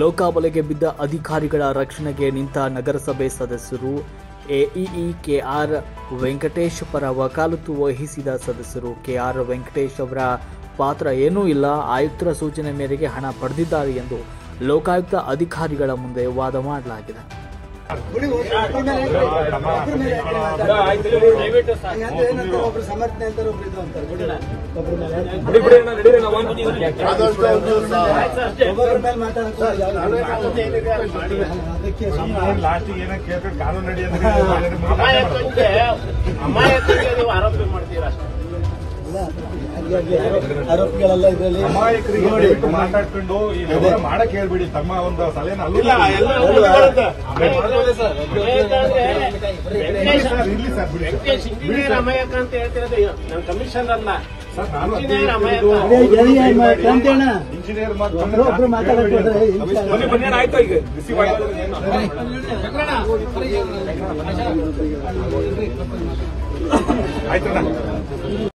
ಲೋಕಾಬಲೆಗೆ ಬಿದ್ದ ಅಧಿಕಾರಿಗಳ ರಕ್ಷಣೆಗೆ ನಿಂತ ನಗರಸಭೆ ಸದಸ್ಯರು. ಎಇಇ ಕೆಆರ್ ವೆಂಕಟೇಶ್ ಪರ ವಕಾಲತ್ತು ವಹಿಸಿದ ಸದಸ್ಯರು. ಕೆಆರ್ ವೆಂಕಟೇಶ್ ಅವರ ಪಾತ್ರ ಏನೂ ಇಲ್ಲ, ಆಯುಕ್ತರ ಸೂಚನೆ ಮೇರೆಗೆ ಹಣ ಪಡೆದಿದ್ದಾರೆ ಎಂದು ಲೋಕಾಯುಕ್ತ ಅಧಿಕಾರಿಗಳ ಮುಂದೆ ವಾದ ಮಾಡಲಾಗಿದೆ. ಆರೋಪಿಗಳೆಲ್ಲ ಇದರಲ್ಲಿ ಅಮಾಯಕರಿಗೆ ಮಾತಾಡ್ಕೊಂಡು ಮಾಡಕ್ ಹೇಳ್ಬಿಡಿ. ತಮ್ಮ ಒಂದು ಸಲಹೆನ ಇಂಜಿನಿಯರ್ ಅಮಾಯಕ ಅಂತ ಹೇಳ್ತಿರೋದು ನಮ್ಮ ಕಮಿಷನ್ ಅಲ್ಲ. ಇಂಜಿನಿಯರ್ ಒಬ್ರು ಮಾತಾಡ್ತಾರೆ. ಆಯ್ತು.